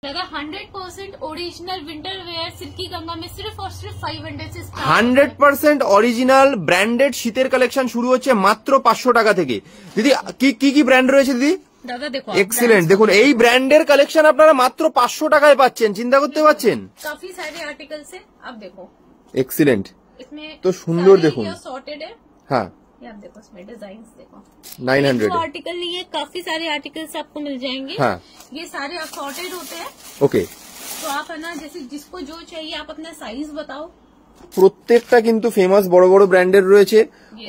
दादा 100% original winter wear silky Ganga में सिर्फ और सिर्फ 500 से 100% অরিজিনাল ব্র্যান্ডেড শীতের কালেকশন শুরু হচ্ছে মাত্র 500 টাকা থেকে। দিদি কি ব্র্যান্ড রয়েছে দিদি? दादा देखो এক্সিলেন্ট, দেখুন এই ব্র্যান্ডের কালেকশন আপনারা মাত্র 500 টাকায় পাচ্ছেন, চিন্তা করতে পারছেন? काफी सारे आर्टिकल्स है, आप देखो এক্সিলেন্ট, इसमें तो सुंदर देखो, सॉर्टेड है। हाँ ये आप देखो, इसमें डिजाइन देखो 900 आर्टिकल नहीं है, काफी सारे आर्टिकल्स आपको मिल जाएंगे। हाँ ये सारे असॉर्टेड होते हैं। ओके, तो आप है ना, जैसे जिसको जो चाहिए आप अपना साइज बताओ। প্রত্যেকটা কিন্তু ফেমাস বড় বড় ব্র্যান্ডের রয়েছে,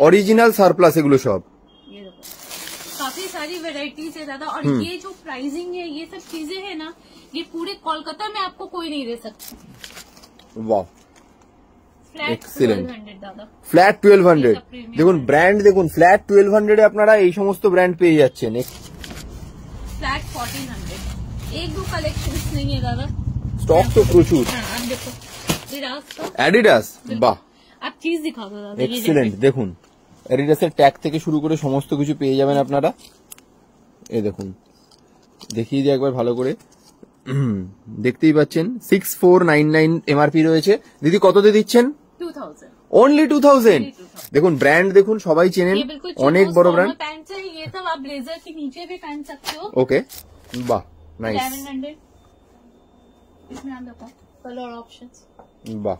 অরিজিনাল সারপ্লাস এগুলো সব। ये देखो काफी सारी वेराइटीज है दादा, और ये जो प्राइसिंग है, ये सब चीजें है ना, ये पूरे कोलकाता में आपको कोई नहीं दे सकता। वाह, फ्लैट Excellent. 1200 दादा, ফ্ল্যাট 1200, দেখুন ব্র্যান্ড দেখুন, ফ্ল্যাট 1200 এ আপনারা এই সমস্ত ব্র্যান্ড পেয়ে যাচ্ছেন। फ्लैट 1400, एक दो कलेक्शन नहीं है दादा, স্টক তো প্রচুর। हाँ, आप देखो অ্যাডিডাস, বাহ आप चीज दिखा दो दादा। এক্সিলেন্ট, দেখুন অ্যাডিডাসের ট্যাগ থেকে শুরু করে সমস্ত কিছু পেয়ে যাবেন আপনারা। এই দেখুন, দেখিয়ে দিই একবার ভালো করে, দেখতেই পাচ্ছেন 6499 এমআরপি রয়েছে। দিদি কততে দিচ্ছেন? 2000, অনলি 2000। দেখুন ব্র্যান্ড দেখুন, সবাই চেনেন, অনেক বড় ব্র্যান্ড। पैंट है ये सब, आप ब्लेजर के नीचे भी पहन सकते हो। ওকে, বাহ নাইস, 1100, इसमें आप देखो कलर ऑप्शंस। বাহ,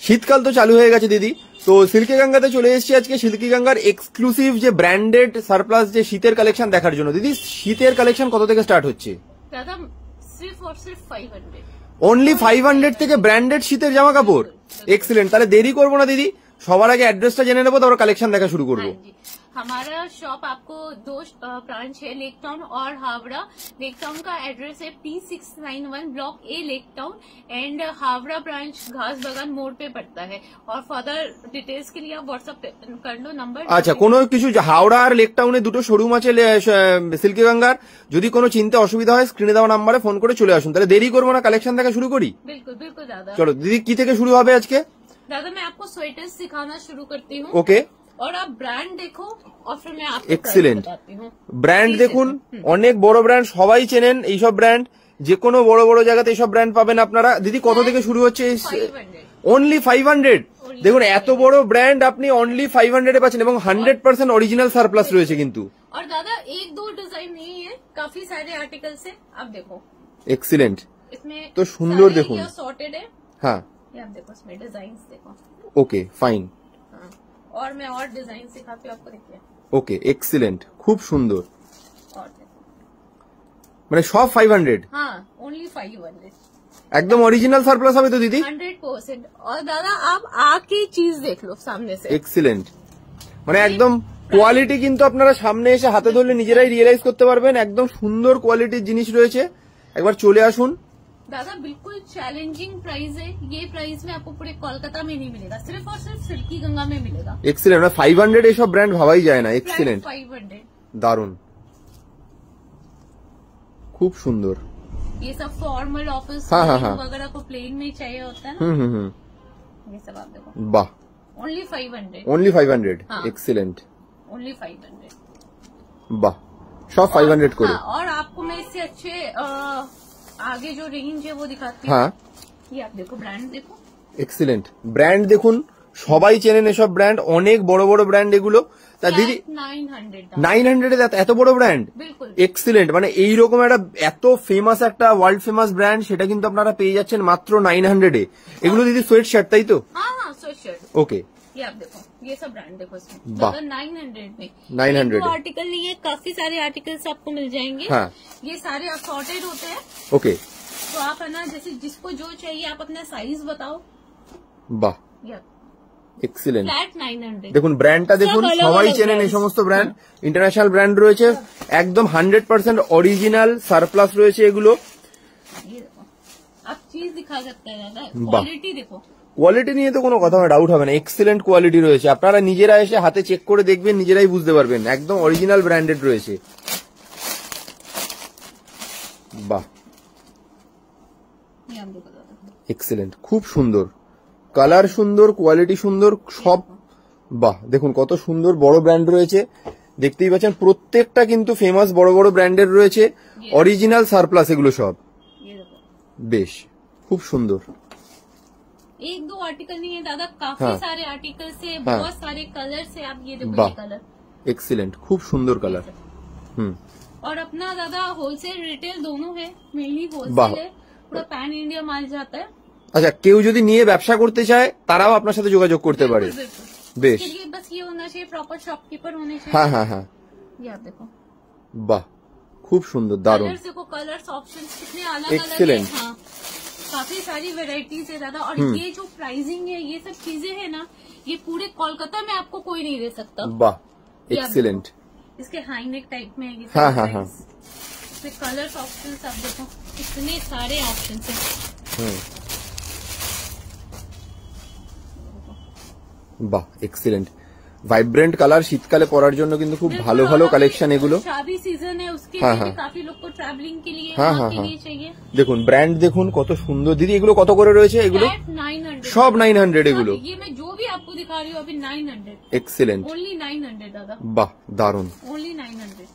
শীতকাল তো চালু হয়ে গেছে দিদি, তো সিল্কি গঙ্গাতে চলে এসেছি আজকে সিল্কি গঙ্গার এক্সক্লুসিভ যে ব্র্যান্ডেড সারপ্লাস যে শীতের কালেকশন দেখার জন্য। দিদি শীতের কালেকশন কত থেকে স্টার্ট হচ্ছে? दादा सिर्फ और सिर्फ 500, অনলি 500 থেকে ব্র্যান্ডেড শীতের জামা কাপড়। এক্সিলেন্ট, তাহলে দেরি করবো না দিদি, সবার আগে অ্যাড্রেসটা জেনে নেবো, তারপর কালেকশন দেখা শুরু করবো। हाँ जी, हमारा शॉप आपको दो ब्रांच है, लेक टाउन और हावड़ा। लेक टाउन का एड्रेस है P691 block A lake town, and Howrah branch घास बागान मोड़ पे पड़ता है। और फर्दर डिटेल्स के लिए आप व्हाट्सएप कर लो नंबर। আচ্ছা, কোনো কিছু হাওড়া আর লেক টাউনে দুটো শোরুম আছে সিল্কি গঙ্গার, যদি কোনো চিন্তা অসুবিধা হয় স্ক্রিনে দেওয়া নাম্বারে ফোন করে চলে আসুন। তাহলে দেরি করবো না, কালেকশন দেখা শুরু করি। बिल्कुल बिल्कुल दादा। চলো দিদি, কি থেকে শুরু হবে আজকে? दादा मैं आपको स्वेटर्स सिखाना शुरू करती हूँ, ওকে, और आप ब्रांड देखो और फिर मैं आपको Excellent. प्राइस बताती हूँ। ব্র্যান্ড দেখুন, অনেক বড় ব্র্যান্ড, সবাই চেনেন এইসব ব্র্যান্ড, যে কোনো বড় বড় জায়গাতে এইসব ব্র্যান্ড পাবেন আপনারা। দিদি কত থেকে শুরু হচ্ছে? 500, অনলি 500। দেখুন এত বড় ব্র্যান্ড আপনি অনলি 500 এ পাচ্ছেন, এবং 100% অরিজিনাল সারপ্লাস রয়েছে কিন্তু। और दादा एक दो डिजाइन नहीं है, काफी सारे आर्टिकल्स है, आप देखो এক্সিলেন্ট, इसमें तो सुंदर देखो, सॉर्टेड है। হ্যাঁ ये आप देखो, इसमें डिजाइन देखो। ওকে ফাইন, हाँ, और मैं और डिजाइन सिखाती हूँ आपको, देखिए। ওকে এক্সিলেন্ট, খুব সুন্দর, और देखो, মানে সব 500, हाँ ओनली 500, একদম অরিজিনাল সারপ্লাস হবে তো দিদি? 100%। और दादा आप आके चीज देख लो सामने से। এক্সিলেন্ট, মানে একদম কোয়ালিটি কিন্তু আপনারা সামনে এসে হাতে ধরলে নিজেরাই রিয়েলাইজ করতে পারবেন, একদম সুন্দর কোয়ালিটির জিনিস রয়েছে। একবার চলে আসুন। दादा बिल्कुल चैलेंजिंग प्राइस है, ये प्राइस में आपको पूरे कोलकाता में नहीं मिलेगा, सिर्फ और सिर्फ सिल्की गंगा में मिलेगा। এক্সিলেন্ট, মানে 500 এসব ব্র্যান্ড ভাবাই যায় না। এক্সিলেন্ট, 500, দারুন, খুব সুন্দর। ये सब फॉर्मल ऑफिस हाँ, हाँ, हाँ। वगैरह को प्लेन में चाहिए होता है ना, হুম, ये सब आप देखो বাহ, ओनली 500, অনলি 500। हाँ। Excellent, only 500। বাহ, সব 500 করে। हाँ, और आपको मैं इससे अच्छे आगे जो रेंज है वो दिखाती हूँ। হ্যাঁ ये आप देखो, ब्रांड देखो, এক্সিলেন্ট, ব্র্যান্ড দেখুন, সবাই চেনেন এসব ব্র্যান্ড, অনেক বড় বড় ব্র্যান্ড এগুলো। তা দিদি 900, 900 এত বড় ব্র্যান্ড? बिल्कुल এক্সিলেন্ট, মানে এইরকম একটা এত ফেমাস একটা ওয়ার্ল্ড ফেমাস ব্র্যান্ড, সেটা কিন্তু আপনারা পেয়ে যাচ্ছেন মাত্র 900 এ। এগুলো দিদি সোয়েট শার্ট তাই তো? हाँ हाँ स्वेट शर्ट। ওকে, ये आप देखो, ये सब ब्रांड देखो इसमें, वाह। 900 में 900 एक दो आर्टिकल नहीं है, काफी सारे आर्टिकल्स आपको मिल जाएंगे। हाँ। ये सारे असॉर्टेड होते हैं, ওকে, तो आप है ना, जैसे जिसको जो चाहिए आप अपना साइज बताओ। বাহ ये এক্সিলেন্ট, फ्लैट 900, দেখুন ব্র্যান্ডটা দেখুন, সব अलग সবাই अलग চেনেন এই brands। সমস্ত ব্র্যান্ড, ইন্টারন্যাশনাল ব্র্যান্ড রয়েছে, একদম 100% অরিজিনাল সারপ্লাস রয়েছে এগুলো। ये देखो, आप चीज दिखा सकते हैं दादा, वाह। क्वालिटी देखो। কোয়ালিটি নিয়ে তো কোনো কথা ডাউট হবে না, এক্সিলেন্ট কোয়ালিটি রয়েছে, আপনারা নিজেরা এসে হাতে চেক করে দেখবেন, নিজেরাই বুঝতে পারবেন, একদম অরিজিনাল ব্র্যান্ডেড রয়েছে। বাহ, ये आप देखो दादा, এক্সিলেন্ট, খুব সুন্দর, কালার সুন্দর, কোয়ালিটি সুন্দর, সব বাহ। দেখুন কত সুন্দর বড় ব্র্যান্ড রয়েছে, দেখতেই পাচ্ছেন প্রত্যেকটা কিন্তু ফেমাস বড় বড় ব্র্যান্ডের রয়েছে, অরিজিনাল সারপ্লাস এগুলো সব। ये देखो বেশ খুব সুন্দর। एक दो आर्टिकल नहीं है दादा, काफी हाँ। सारे आर्टिकल से हाँ। बहुत सारे कलर से। आप ये देखो वाह। ये कलर এক্সিলেন্ট, খুব সুন্দর কালার। হুম, और अपना दादा होलसेल रिटेल दोनों है, मेनली वाह। होलसेल है, पूरा पैन इंडिया माल जाता है। আচ্ছা কেউ যদি নিয়ে ব্যবসা করতে চায় তারাও আপনার সাথে যোগাযোগ করতে পারে। बिल्कुल, बिल्कुल। বেশ, इसके लिए बस ये होना चाहिए, प्रॉपर शॉपकीपर होने चाहिए। হ্যাঁ হ্যাঁ হ্যাঁ, ये आप देखो বাহ খুব সুন্দর, দারুণ। कलर्स देखो, कलर्स ऑप्शंस कितने अलग अलग है। Excellent। हाँ, काफी सारी वेराइटीज है दादा। और ये जो प्राइसिंग है, ये सब चीजें है ना, ये पूरे कोलकाता में आपको कोई नहीं दे सकता। বাহ ये आप এক্সিলেন্ট। देखो, इसके हाई नेक टाइप में है ये हाँ, सब हाँ, हाँ। प्राइस। इसमें कलर्स ऑप्शंस आप देखो, इतने सारे ऑप्शंस है। হুম, বাহ এক্সিলেন্ট। ভাইব্রেন্ট কালার শীতকালে পরার জন্য কিন্তু খুব ভালো ভালো কালেকশন এগুলো। शादी सीजन है, उसके हाँ, लिए हाँ। भी काफी लोग को ट्रैवलिंग के लिए, हाँ, वहाँ हाँ, के हाँ। लिए चाहिए। দেখুন ব্র্যান্ড দেখুন কত সুন্দর। দিদি এগুলো কত করে রয়েছে এগুলো? Flat 900 সব 900 এগুলো। ये मैं जो भी आपको दिखा रही हूँ अभी 900, এক্সিলেন্ট, ओनली 900 दादा, বাহ দারুণ। ओनली 900।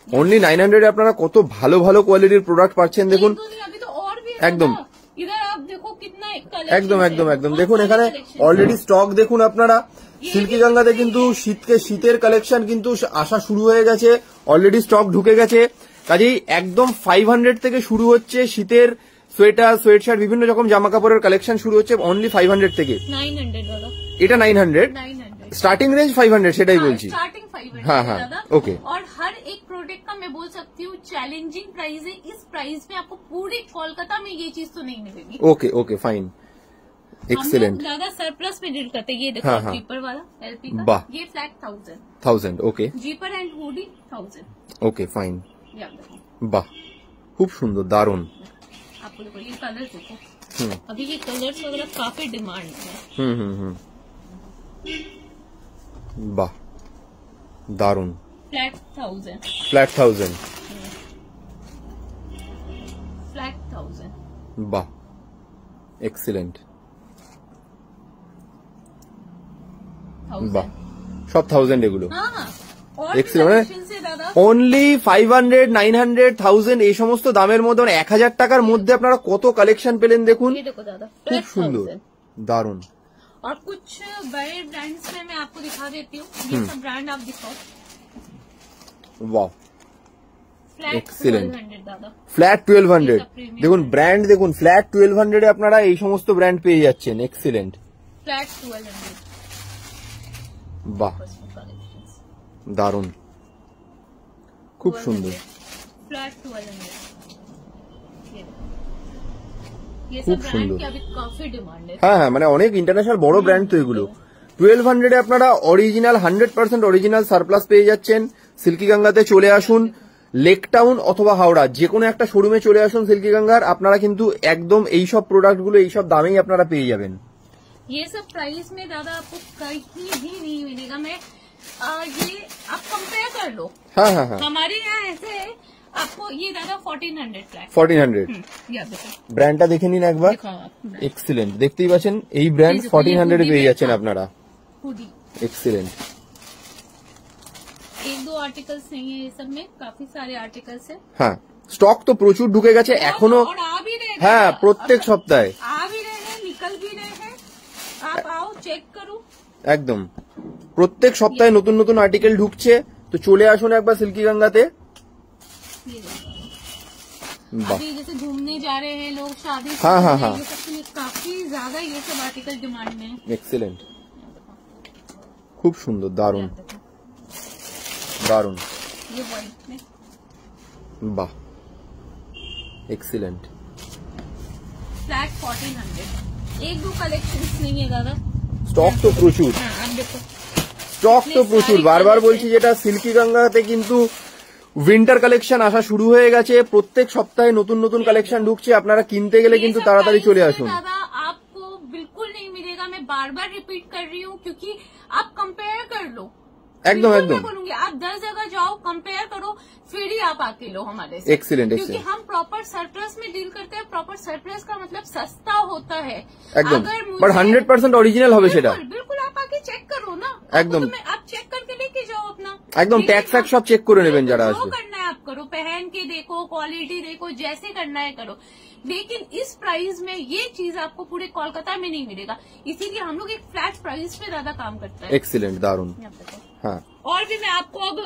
অনলি 900 আপনারা কত ভালো ভালো কোয়ালিটির প্রোডাক্ট পাচ্ছেন দেখুন। एक दो नहीं, अभी तो और भी है एकदम। दादा। इधर आप देखो कितना collection একদম है। একদম একদম, बहुत দেখুন सारे এখানে collection है। অলরেডি স্টক দেখুন আপনারা। সিল্কি গঙ্গাতে কিন্তু শীতের কালেকশন কিন্তু আসা শুরু হয়ে গেছে, অলরেডি স্টক ঢুকে গেছে। কাজেই একদম 500 থেকে শুরু হচ্ছে শীতের সোয়েটার, সোয়েটশার্ট, বিভিন্ন রকম জামা কাপড়ের কালেকশন শুরু হচ্ছে অনলি 500 থেকে। 900 दादा, এটা 900, 900 স্টার্টিং রেঞ্জ 500, সেটাই বলছি। स्टार्टिंग 500 हाँ, है हाँ, दादा। ओके। और हर एक प्रोडक्ट का मैं बोल सकती हूँ चैलेंजिंग प्राइस है। इस प्राइस में आपको पूरे कोलकाता में ये चीज तो नहीं मिलेगी। ওকে ওকে ফাইন, এক্সিলেন্ট। हम लोग ज्यादा सरप्लस में डील करते हैं। ये देखो हाँ, हाँ। जीपर वाला एलपी वाह। का, ये flat 1000, 1000, okay zipper and hoodie 1000। Okay fine, ये आप देखो, বাহ খুব সুন্দর, দারুণ। आपको देखो ये कलर देखो, হুম अभी ये कलर्स वगैरह काफी डिमांड है। হুম হুম হুম, বাহ দারুণ। Flat 1000, flat 1000, flat 1000। বাহ এক্সিলেন্ট, 1000। বাহ সব 1000 এগুলো। हाँ, और Excellent, মানে collections है दादा। অনলি 500, 900, 1000 এই সমস্ত দামের মধ্যে, 1000 টাকার মধ্যে আপনারা কত কালেকশন পেলেন দেখুন। ये देखो दादा, খুব फ्लैट সুন্দর, 1000। দারুণ। और कुछ बड़े ब्रांड्स में मैं आपको दिखा देती हूँ। ये सब ब्रांड आप दिखाओ। বাহ फ्लैट Excellent। 1200 दादा। ফ্ল্যাট 1200, ये सब premium দেখুন ব্র্যান্ড দেখুন, ফ্ল্যাট 1200 আপনারা এই সমস্ত ব্র্যান্ড পেয়ে যাচ্ছেন। এক্সিলেন্ট, फ्लैट 1200 বাহ collections। দারুণ, খুব সুন্দর। फ्लैट 1200। ये खूब सब ब्रांड सुंदर। की अभी काफी डिमांड है। হ্যাঁ হ্যাঁ, মানে অনেক ইন্টারন্যাশনাল বড় ব্র্যান্ড তো এগুলো। 1200 আপনারা অরিজিনাল 100% অরিজিনাল সারপ্লাস পেয়ে যাচ্ছেন। সিল্কি গঙ্গাতে চলে আসুন, লেক টাউন অথবা হাওড়া যে কোনো একটা শোরুমে চলে আসুন সিল্কি গঙ্গার, আপনারা কিন্তু একদম এইসব প্রোডাক্টগুলো এইসব দামেই আপনারা পেয়ে যাবেন। ये सब प्राइस में दादा आपको कहीं भी नहीं मिलेगा। मैं ये आप कंपेयर कर लो। হ্যাঁ হ্যাঁ হ্যাঁ, हमारे यहाँ ऐसे है, आपको ये दादा 1400 फ्लैट। 1400 ये आप देखो, ব্র্যান্ডটা দেখে নিন একবার। दिखाओ आप এক্সিলেন্ট, দেখতেই পাচ্ছেন এই ব্র্যান্ড এই যে 1400 হুডি পেয়ে में যাচ্ছেন था। আপনারা। हुडी। এক্সিলেন্ট, एक दो आर्टिकल्स नहीं है, ये सब में काफी सारे आर्टिकल्स है। হ্যাঁ স্টক তো প্রচুর ঢুকে গেছে এখনো। और आ भी रहे हैं হ্যাঁ दादा। প্রত্যেক সপ্তাহে आ भी रहे हैं, निकल भी रहे हैं। आप आओ चेक करो। একদম প্রত্যেক সপ্তাহে নতুন নতুন আর্টিকেল ঢুকছে, তো চলে আসুন একবার সিল্কি গঙ্গাতে। ये देखो। বাহ अभी जैसे घूमने जा रहे हैं लोग, शादी हाँ, से हाँ, हैं, हाँ। ये सब के लिए काफी ज्यादा ये सब आर्टिकल डिमांड में है। এক্সিলেন্ট, খুব সুন্দর, দারুণ ये देखो, দারুণ, ये व्हाइट में বাহ এক্সিলেন্ট। फ्लैट 1400। एक दो कलेक्शंस नहीं है दादा। স্টক তো প্রচুর, हाँ, आप देखो স্টক তো প্রচুর। বারবার বলছি যেটা সিল্কি গঙ্গাতে কিন্তু উইন্টার কালেকশন আসা শুরু হয়ে গেছে। প্রত্যেক সপ্তাহে নতুন নতুন কালেকশন ঢুকছে, আপনারা কিনতে গেলে কিন্তু ये सब তাড়াতাড়ি प्राइस চলে में আসুন। दादा आपको बिल्कुल नहीं मिलेगा। मैं बार बार रिपीट कर रही हूँ क्योंकि आप कंपेयर कर लो। एकदम, बिल्कुल एकदम। मैं बोलूंगी आप 10 जगह जाओ, कंपेयर करो, फिर ही आप आके लो हमारे से। Excellent, क्योंकि excellent। हम प्रॉपर सरप्लस में डील करते हैं। प्रॉपर सरप्लस का मतलब सस्ता होता है। একদম, अगर मुझे- বাট 100% অরিজিনাল হবে সেটা। बिल्कुल बिल्कुल, आप आके चेक करो ना। एकदम। आपको तो मैं आप चेक करके लेके जाओ अपना। একদম ট্যাগ ফ্যাগ সব চেক করে নেবেন যারা जो আসবে। करना है आप करो, पहन के देखो, क्वालिटी देखो, जैसे करना है करो, लेकिन इस प्राइस में ये चीज आपको पूरे कोलकाता में नहीं मिलेगा, इसीलिए हम लोग एक फ्लैट प्राइस पे ज्यादा काम करते हैं। एक्सीलेंट, दारुण। हाँ, और भी मैं आपको अब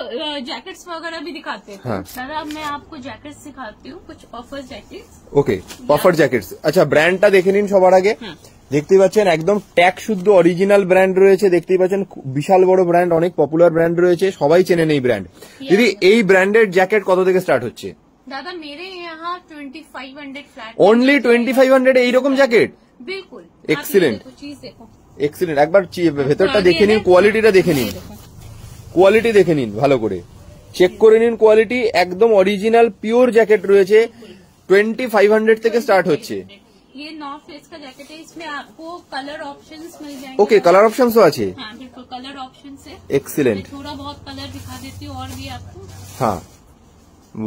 जैकेट्स वगैरह भी दिखाते हैं। हाँ। दादा अब मैं आपको जैकेट्स दिखाती हूँ, कुछ ऑफर जैकेट्स। ওকে, পাফার জ্যাকেটস। আচ্ছা, ব্র্যান্ডটা দেখে নিন সবার আগে। দেখতেই পাচ্ছেন একদম ট্যাগ শুদ্ধ অরিজিনাল ব্র্যান্ড রয়েছে। দেখতেই পাচ্ছেন বিশাল বড় ব্র্যান্ড, অনেক পপুলার ব্র্যান্ড রয়েছে, সবাই চেনেন এই ব্র্যান্ড। দিদি, এই ব্র্যান্ডের জ্যাকেট কত থেকে স্টার্ট হচ্ছে? दादा मेरे यहाँ 2500 फ्लैट। অনলি 2500 এইরকম জ্যাকেট? बिल्कुल। Excellent। चीज देखो, এক্সিলেন্ট। একবার ভেতরটা দেখে নিন, কোয়ালিটিটা দেখে নিন, কোয়ালিটি দেখে নিন ভালো করে, চেক করে নিন কোয়ালিটি। একদম অরিজিনাল পিওর জ্যাকেট রয়েছে, 2500 থেকে স্টার্ট হচ্ছে। ये नॉर्थ फेस का जैकेट है, इसमें आपको कलर ऑप्शंस मिल जाएंगे। ওকে, কালার অপশনসও আছে। हाँ बिल्कुल, कलर ऑप्शन है। এক্সিলেন্ট। मैं थोड़ा बहुत कलर दिखा देती हूँ और भी आपको। হ্যাঁ,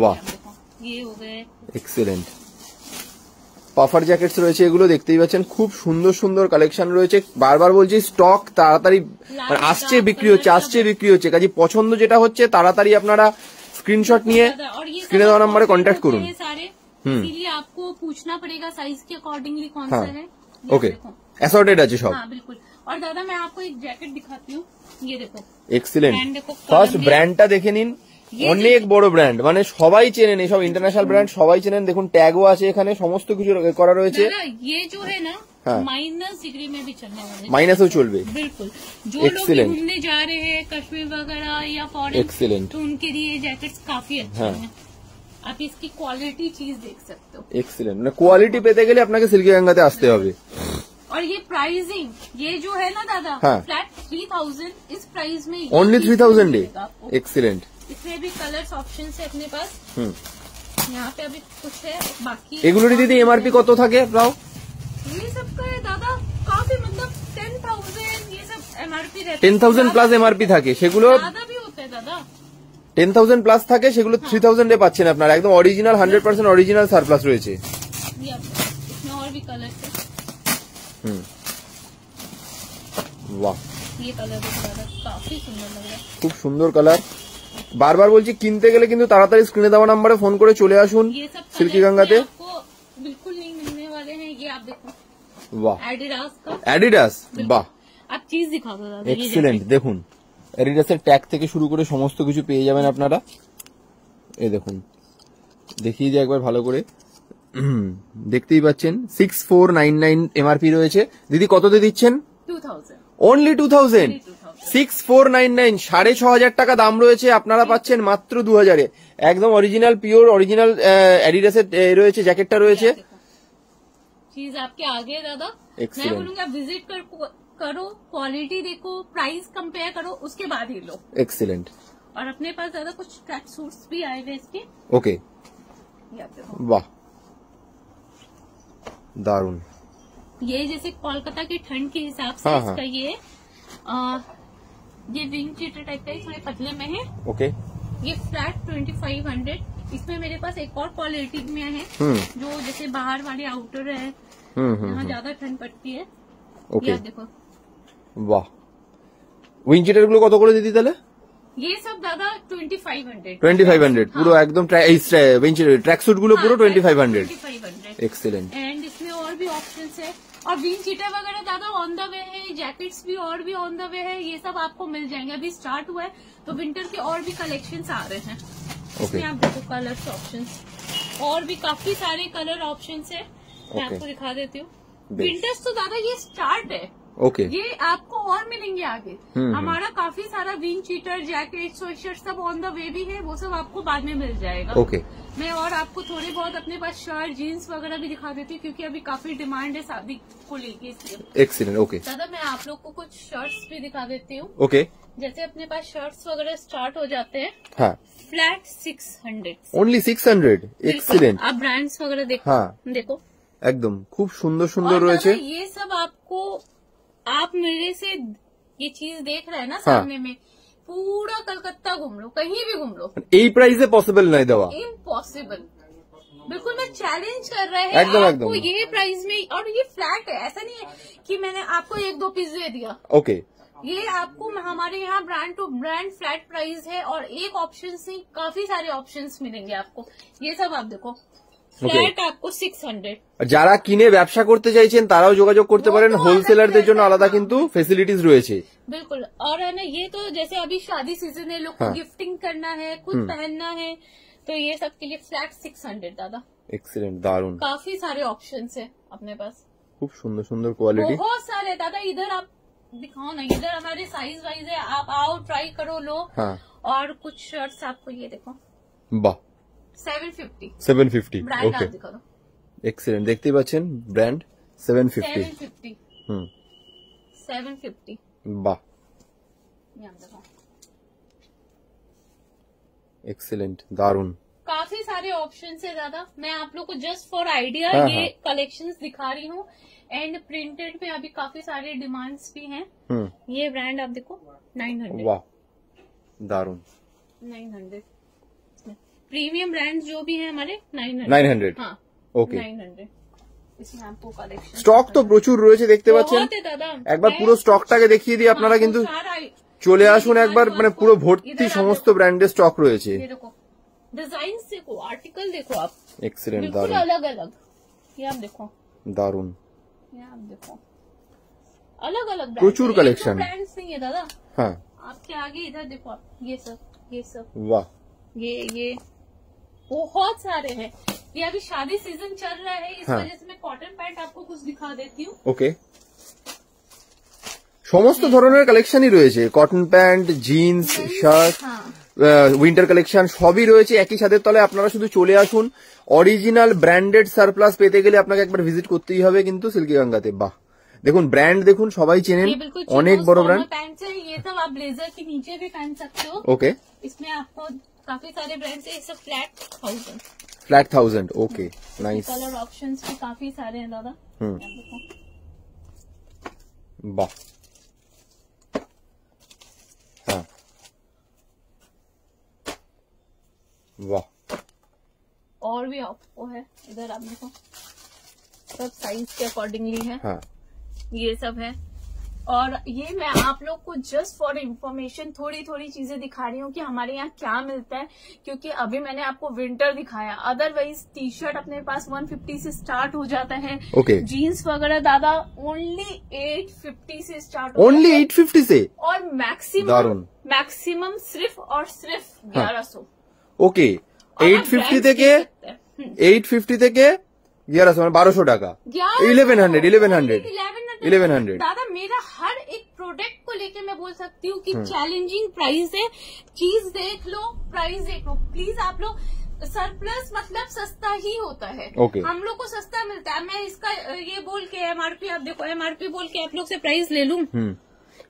বাহ, देखो, ये हो गए। এক্সিলেন্ট। পাফার জ্যাকেটস রয়েছে, এগুলো দেখতেই পাচ্ছেন খুব সুন্দর সুন্দর কালেকশন রয়েছে। বারবার বলছি, স্টক তাড়াতাড়ি মানে আসছে, বিক্রি হচ্ছে, আসছে, বিক্রি হচ্ছে। কাজে পছন্দ যেটা হচ্ছে তাড়াতাড়ি আপনারা স্ক্রিনশট নিয়ে और ये স্ক্রিনে দেওয়া নাম্বারে কন্ট্যাক্ট করুন। हैं सारे, इसीलिए आपको पूछना पड़ेगा साइज के अकॉर्डिंगली कौन हाँ, सा है। ये ওকে, देखो। অ্যাসর্টেড আছে সব। हाँ बिल्कुल। और दादा मैं आपको एक जैकेट दिखाती हूँ, ये देखो। এক্সিলেন্ট। ब्रांड देखो, ফার্স্ট Columbia। ব্র্যান্ডটা দেখে নিন, অনেক বড় ব্র্যান্ড, মানে সবাই চেনেন, এইসব ইন্টারন্যাশনাল ব্র্যান্ড সবাই চেনেন। দেখুন ট্যাগও আছে এখানে, সমস্ত কিছু করা রয়েছে। दादा ये जो है ना, हाँ। -डिग्री में भी चलने वाले हैं। মাইনাসও চলবে। बिल्कुल। जो लोग Excellent। घूमने जा रहे हैं कश्मीर वगैरह या फॉरेन, Excellent। तो उनके लिए जैकेट्स काफी अच्छे हाँ। हैं। आप इसकी क्वालिटी चीज देख सकते हो। এক্সিলেন্ট, মানে কোয়ালিটি পেতে গেলে আপনাকে সিল্কি গঙ্গাতে আসতে হবে। और ये प्राइसिंग, ये जो है ना दादा, हाँ। फ्लैट 3000 इस प्राइस में ये অনলি चीज 3000 এ? मिलेगा आपको। এক্সিলেন্ট। इसमें भी कलर्स ऑप्शन है अपने पास। यहाँ पे अभी कुछ है बाकी। এগুলোরই দিদি এমআরপি কত থাকে প্রায়? ये सब का है दादा, काफी मतलब 10,000 ये सब एमआरपी रहता है। 10,000 প্লাস এমআরপি থাকে, সেগুলো ज्यादा भी होता है दादा। 10,000 প্লাস থাকে, সেগুলো 3000 এ পাচ্ছেন আপনারা। একদম অরিজিনাল 100% অরিজিনাল সারপ্লাস রয়েছে। ये इसमें और भी कलर है। বাহ, ये कलर देखो दादा, काफी सुंदर लग रहा है। খুব সুন্দর কালার। বারবার বলছি, কিনতে গেলে কিন্তু তাড়াতাড়ি স্ক্রিনে দেওয়া নাম্বারে ফোন করে চলে আসুন ये सब সিল্কি colours গঙ্গাতে। में आपको बिल्कुल नहीं मिलने वाले हैं। ये आप देखो, বাহ, एडिडास का। অ্যাডিডাস, বাহ, आप चीज दिखा दो दादा। ये এক্সিলেন্ট। দেখুন অ্যাডিডাসের ট্যাগ থেকে শুরু করে সমস্ত কিছু পেয়ে যাবেন আপনারা। এই দেখুন, দেখিয়ে দিই একবার ভালো করে। দেখতেই পাচ্ছেন 6499 এমআরপি রয়েছে। দিদি কততে দিচ্ছেন? 2000। অনলি 2000। 6499, 6500 টাকা দাম রয়েছে, আপনারা পাচ্ছেন মাত্র 2000 এ। একদম অরিজিনাল পিওর অরিজিনাল অ্যাডিডাসের রয়েছে, জ্যাকেটটা রয়েছে। चीज आपके आगे है दादा। मैं Excellent। बोलूंगी आप विजिट करो, क्वालिटी देखो, प्राइस कंपेयर करो, उसके बाद ही लो। এক্সিলেন্ট। और अपने पास दादा कुछ ट्रैक सूट्स भी आए हुए इसके। ওকে, ये आप देखो। বাহ, দারুন। ये जैसे कोलकाता की ठंड के हिसाब से हाँ, इसका ये विंग चीटर टाइप का है, थोड़े पतले में है। ওকে, ये फ्लैट 2500। इसमें मेरे पास एक और क्वालिटी में है, जो जैसे बाहर वाली आउटर है, यहाँ ज्यादा ठंड पड़ती है। ওকে, ये आप देखो, বাহ। উইং চিটার গুলো কত করে দিদি তাহলে? ये सब दादा 2500। 2500 পুরো একদম ট্র্যাক স্যুট গুলো পুরো 2500। 2500। এক্সিলেন্ট। एंड इसमें और भी ऑप्शंस है, और विंग चीटर वगैरह दादा ऑन द वे है, जैकेट्स भी और भी ऑन द वे है। ये सब आपको मिल जाएंगे, अभी स्टार्ट हुआ है तो विंटर के और भी कलेक्शंस आ रहे हैं। इसमें आप देखो कलर्स ऑप्शंस, और भी काफी सारे कलर ऑप्शंस है। मैं आपको दिखा देती हूँ। विंटर्स तो दादा ये स्टार्ट है, ওকে, ये आपको और मिलेंगे आगे। हमारा काफी सारा विंग चीटर, जैकेट, स्वेटशर्ट सब ऑन द वे भी है, वो सब आपको बाद में मिल जाएगा। ওকে, मैं और आपको थोड़े बहुत अपने पास शर्ट, जीन्स वगैरह भी दिखा देती हूँ, क्योंकि अभी काफी डिमांड है शादी को लेके, इसलिए। এক্সিলেন্ট। ওকে, दादा मैं आप लोग को कुछ शर्ट्स भी दिखा देती हूँ। ওকে, जैसे अपने पास शर्ट्स वगैरह स्टार्ट हो जाते हैं হ্যাঁ, फ्लैट 600। অনলি 600। এক্সিলেন্ট। आप ब्रांड्स वगैरह देखो। हाँ। देखो একদম খুব সুন্দর সুন্দর और রয়েছে। दादा ये सब आपको, आप मेरे से ये चीज देख रहे हैं ना हाँ। सामने में, पूरा कलकत्ता घूम लो, कहीं भी घूम लो, এই প্রাইসে পসিবল নয় দেওয়া। इम्पॉसिबल। बिल्कुल मैं चैलेंज कर रहे हैं एकदम, आपको एकदम। ये प्राइस में, और ये फ्लैट है, ऐसा नहीं है कि मैंने आपको 1-2 पीस दे दिया। ওকে, ये आपको हमारे यहाँ brand to brand flat price है और एक ऑप्शन से काफी सारे ऑप्शंस मिलेंगे आपको। ये सब आप देखो फ्लैट आपको 600। যারা কিনে ব্যবসা করতে চাইছেন তারাও যোগাযোগ করতে পারেন, হোলসেলারদের জন্য আলাদা কিন্তু ফেসিলিটিস রয়েছে। बिल्कुल। और है ना, ये तो जैसे अभी शादी सीजन है, लोग को गिफ्टिंग करना है, खुद पहनना है, तो ये सब के लिए फ्लैट 600 दादा। এক্সেলেন্ট, দারুন, काफी सारे ऑप्शंस है अपने पास, খুব সুন্দর সুন্দর কোয়ালিটি, बहुत सारे दादा। इधर आप दिखाओ ना, इधर हमारे साइज वाइज है, आप आओ ट्राई करो लो। हाँ। और कुछ शर्ट्स आपको ये देखो বাহ 750 750। ब्रांड ওকে, आप दिखा दो। এক্সেলেন্ট, দেখতেই পাচ্ছেন ব্র্যান্ড 750। 750 হুম, 750 বাহ ये आप देखो। এক্সেলেন্ট, দারুন। काफी सारे ऑप्शंस है दादा। मैं आप लोग को जस्ट फॉर आइडिया हाँ, ये हाँ। कलेक्शंस दिखा रही हूँ। एंड प्रिंटेड में अभी काफी सारे डिमांड्स भी हैं। ये ब्रांड आप देखो 900। वाह, दारुण। 900 प्रीमियम ब्रांड जो भी है हमारे 900। 900। हाँ ওকে, 900। इसमें आपको कलेक्शन স্টক তো প্রচুর রয়েছে দেখতে পাচ্ছেন। बहुत है दादा। একবার পুরো স্টকটাকে দেখিয়ে দিই আপনারা, কিন্তু চলে আসুন একবার, মানে পুরো ভর্তি সমস্ত ব্র্যান্ডের স্টক রয়েছে। ये देखो डिजाइन देखो, आर्टिकल देखो आप, এক্সেলেন্ট, बिल्कुल দারুন, अलग अलग। ये आप देखो, দারুন, ये आप देखो अलग अलग प्रचुर collection। ब्रांड्स नहीं है दादा। হ্যাঁ, आपके आगे इधर देखो आप, ये सब বাহ, ये बहुत सारे हैं। ये अभी शादी सीजन चल रहा है, इस हाँ। वजह से मैं कॉटन पैंट आपको कुछ दिखा देती हूँ। ওকে, সমস্ত ধরনের কালেকশনই রয়েছে, কটন প্যান্ট, জিন্স, শার্ট, हाँ উইন্টার কালেকশন সবই রয়েছে একই ছাদের তলায়। আপনারা শুধু চলে আসুন। অরিজিনাল ব্র্যান্ডেড সারপ্লাস পেতে গেলে আপনাকে একবার ভিজিট করতেই হবে কিন্তু সিল্কি গঙ্গাতে। বাহ, দেখুন ব্র্যান্ড দেখুন, সবাই চেনেন, ये बिल्कुल অনেক বড় ব্র্যান্ড। पैंट है, ये सब आप ब्लेजर के नीचे भी पहन सकते हो। ওকে, इसमें आपको काफी सारे ब्रांड्स है, ये सब फ्लैट 1000। ফ্ল্যাট 1000। ওকে, নাইস, कलर ऑप्शंस भी काफी सारे हैं दादा। हम्म। आप देखो। বাহ, হ্যাঁ, वाह, और भी आपको है इधर, आप देखो सब साइज के अकॉर्डिंगली है। हाँ, ये सब है। और ये मैं आप लोग को जस्ट फॉर इन्फॉर्मेशन थोड़ी थोड़ी चीजें दिखा रही हूँ कि हमारे यहाँ क्या मिलता है, क्योंकि अभी मैंने आपको विंटर दिखाया। अदरवाइज टी शर्ट अपने पास 150 से स्टार्ट हो जाता है। ओके, जीन्स वगैरह दादा ओनली 850 से स्टार्ट हो ओनली जाता है। 850 से। और मैक्सिमम दारुण। मैक्सिमम सिर्फ और सिर्फ 1100। ওকে, 850 থেকে 850 থেকে 1100 মানে 1200 টাকা। 1100 1100 दादा मेरा हर एक प्रोडक्ट को लेके मैं बोल सकती हूँ कि चैलेंजिंग प्राइस है। चीज देख लो, प्राइस देख लो प्लीज। आप लोग सरप्लस मतलब सस्ता ही होता है। Okay. हम लोग को सस्ता मिलता है। मैं इसका ये बोल के एमआरपी, आप देखो एमआरपी बोल के आप लोग से प्राइस ले लूं,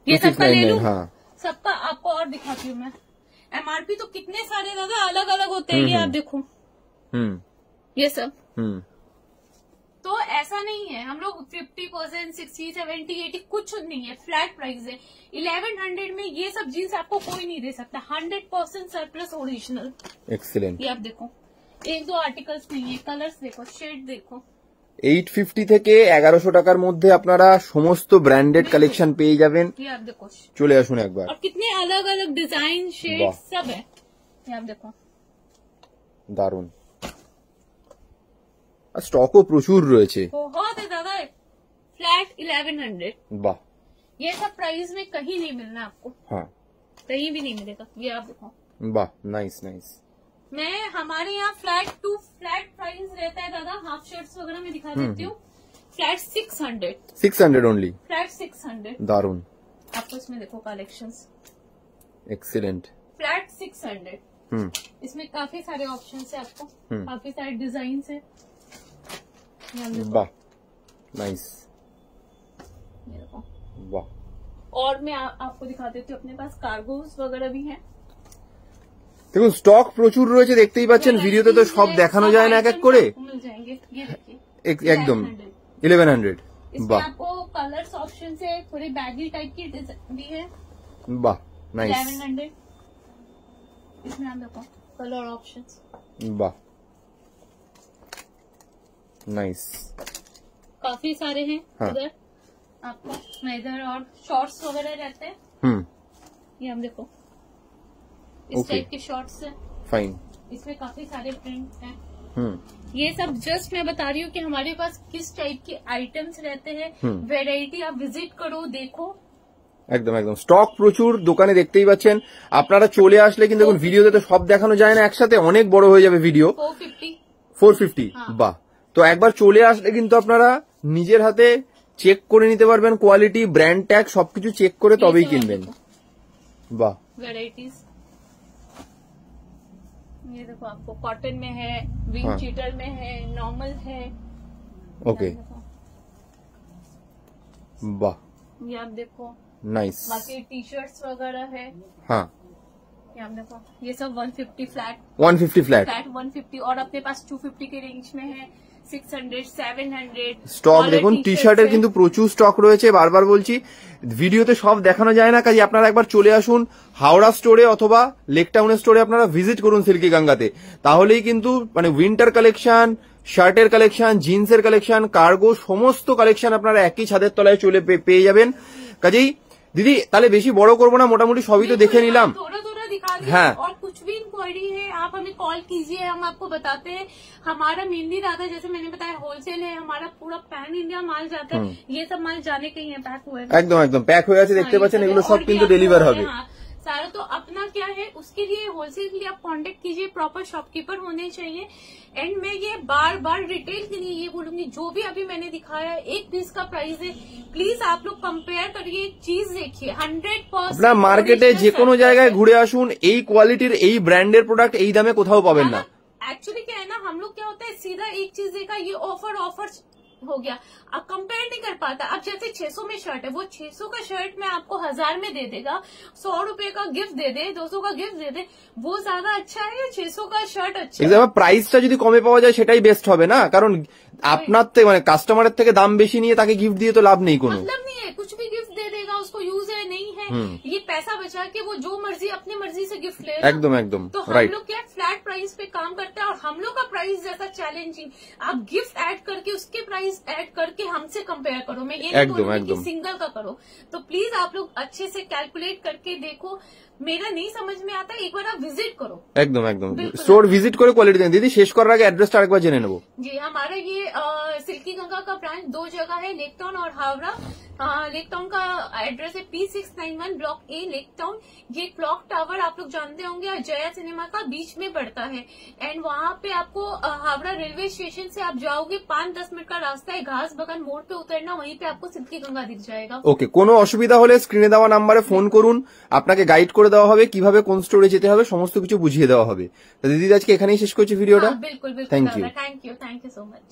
ये सबका ले लूं, हाँ, सबका आपको और दिखाती हूँ मैं। एमआरपी तो कितने सारे दादा अलग अलग होते हैं। ये आप देखो, ये सब तो ऐसा नहीं है। हम लोग 50%, 60, 70, 80 कुछ नहीं है, फ्लैट प्राइस है। 1100 में ये सब जीन्स आपको कोई नहीं दे सकता। 100% सरप्लस ओरिजिनल। এক্সেলেন্ট। ये आप देखो, एक दो आर्टिकल्स नहीं है, कलर्स देखो, शेड देखो। 850 থেকে 1100 টাকার মধ্যে আপনারা সমস্ত ব্র্যান্ডেড কালেকশন পেয়ে যাবেন। ये आप देखो, চলে আসুন একবার। और कितने अलग अलग डिजाइन शेड वाह। सब है। ये आप देखो, দারুন, আর স্টকও প্রচুর রয়েছে। बहुत है दादा। फ्लैट 1100। বাহ, ये सब प्राइस में कहीं नहीं मिलना आपको, হ্যাঁ, कहीं भी नहीं मिलेगा। ये आप देखो, বাহ, নাইস নাইস। मैं हमारे यहाँ फ्लैट प्राइस रहता है दादा। हाफ शर्ट्स वगैरह में दिखा देती हूँ। फ्लैट 600। 600 ओनলি। फ्लैट 600 দারুন, आपको इसमें देखो कलेक्शंस। এক্সেলেন্ট। फ्लैट 600 इसमें काफी सारे ऑप्शंस है आपको, काफी सारे डिजाइन है। ये आप देखो, বাহ, নাইস, ये देखो। বাহ, और मैं आपको दिखा देती हूँ, अपने पास कार्गोज वगैरह भी हैं। দেখুন স্টক প্রচুর রয়েছে, দেখতেই পাচ্ছেন। ভিডিওতে তো সব দেখানো যায় না এক এক করে। मिल जाएंगे। ये देखिए একদম 1100। 1100। इसमें বাহ, आपको कलर्स ऑप्शन है, थोड़ी बैगी टाइप की भी है। বাহ, নাইস, 1100 इसमें आप देखो कलर ऑप्शंस। বাহ, নাইস। काफी सारे हैं हाँ। उधर। आपको इधर और शॉर्ट्स वगैरह रहते हैं, ये हम देखो इस टाइप के शॉर्ट्स है, फाइन, इसमें काफी सारे प्रिंट हैं। ये सब जस्ट मैं बता रही हूँ कि हमारे पास किस टाइप के आइटम्स रहते हैं, वैरायटी आप विजिट करो, देखो। একদম একদম স্টক প্রচুর, দোকানে দেখতেই পাচ্ছেন। আপনারা চলে আসলে কিন্তু দেখুন ভিডিওতে তো সব দেখানো যায় না একসাথে, অনেক বড় হয়ে যাবে ভিডিও। 450 বাহ। তো একবার চলে আসলে কিন্তু আপনারা নিজের হাতে চেক করে নিতে পারবেন, কোয়ালিটি, ব্র্যান্ড ট্যাগ সবকিছু চেক করে তবেই কিনবেন। বাহ। वैरायटीज ये देखो, आपको कॉटन में है, विंग चीटर में है, नॉर्मल है। ओके, वाह, ये आप देखो, नाइस। बाकी टी शर्ट्स वगैरह है। हाँ, ये आप देखो, ये सब 150 फ्लैट, 150 फ्लैट 150, और अपने पास 250 के रेंज में है, 600, 700 স্টক। দেখুন টি শার্টের কিন্তু প্রচুর স্টক রয়েছে, বারবার বলছি ভিডিওতে সব দেখানো যায় না, কাজে আপনারা একবার চলে আসুন হাওড়া স্টোরে অথবা লেক টাউনের স্টোরে, আপনারা ভিজিট করুন সিল্কি গঙ্গাতে, তাহলেই কিন্তু মানে উইন্টার কালেকশন, শার্টের কালেকশন, জিন্সের কালেকশন, কার্গো সমস্ত কালেকশন আপনারা একই ছাদের তলায় চলে পেয়ে যাবেন। কাজেই দিদি তাহলে বেশি বড় করবো না, মোটামুটি সবই তো দেখে নিলাম। हाँ, और कुछ भी इंक्वायरी है आप हमें कॉल कीजिए, हम आपको बताते हैं। हमारा मेनली ज्यादा, जैसे मैंने बताया, होलसेल है, हमारा पूरा पैन इंडिया माल जाता है। ये सब माल जाने के ही है, पैक हुए, একদম একদম প্যাক হয়ে আছে, দেখতে পাচ্ছেন এগুলো সব কিন্তু ডেলিভার হবে सारा। तो अपना क्या है, उसके लिए होलसेल के लिए आप कांटेक्ट कीजिए, प्रॉपर शॉपकीपर होने चाहिए। एंड मैं ये बार बार रिटेल के लिए ये बोलूंगी, जो भी अभी मैंने दिखाया है, एक पीस का प्राइस है, प्लीज आप लोग कंपेयर करिए, चीज देखिए, 100%। আপনার মার্কেটে যে কোনো জায়গায় ঘুরে আসুন, এই কোয়ালিটির এই ব্র্যান্ডের প্রোডাক্ট এই দামে কোথাও পাবেন না। एक्चुअली क्या है ना, हम लोग क्या होता है, सीधा एक चीज देखा, ये ऑफर हो गया, अब कंपेयर नहीं कर पाता। अब जैसे 600 में शर्ट है, वो 600 का शर्ट में आपको 1000 में दे देगा, 100 रुपए का गिफ्ट दे दे, 200 का गिफ्ट दे दे, वो ज्यादा अच्छा है या 600 का शर्ट अच्छा है? প্রাইসটা যদি কমে পাওয়া যায় সেটাই বেস্ট হবে না, কারণ আপনার থেকে মানে কাস্টমারের থেকে দাম বেশি নিয়ে তাকে গিফট দিয়ে তো লাভ নেই কোনো, मतलब नहीं है, कुछ भी गिफ्ट दे देगा, उसको यूज है नहीं है, ये पैसा बचा के वो जो मर्जी अपनी मर्जी से गिफ्ट ले। एकदम एकदम तो हम लोग क्या फ्लैट प्राइस पे काम करते हैं, और हम लोग का प्राइस जैसा चैलेंजिंग, आप गिफ्ट ऐड करके उसके प्राइस ऐड करके हमसे कंपेयर करो। मैं ये नहीं बोलूंगी कि सिंगल का करो, तो प्लीज आप लोग अच्छे से कैलकुलेट करके देखो। मेरा नहीं समझ में आता, एक बार आप विजिट करो। একদম একদম স্টোর ভিজিট করে কোয়ালিটি দেন। দিদি শেষ করার আগে অ্যাড্রেসটা আরেকবার জেনে নেবো। जी, हमारा ये सिल्की गंगा का ब्रांच 2 जगह है, लेक टाउन और हावड़ा। लेक टाउन का एड्रेस है P691 ब्लॉक ए, लेक टाउन। ये क्लॉक टावर आप लोग जानते होंगे, जया सिनेमा का बीच में पड़ता है। एंड वहाँ पे आपको हावड़ा रेलवे स्टेशन से आप जाओगे, 5-10 मिनट का रास्ता है, घास बगान मोड़ पे उतरना, वहीं पे आपको सिल्की गंगा दिख जाएगा। ওকে, কোনো অসুবিধা হলে স্ক্রিনে দেওয়া নাম্বারে ফোন করুন, আপনাকে গাইড করে দেওয়া হবে কিভাবে কোন স্টোরে যেতে হবে, সমস্ত কিছু বুঝিয়ে দেওয়া হবে। দিদি আজকে এখানেই শেষ করছি ভিডিওটা। बिल्कुल बिल्कुल, Thank you. Thank you so much.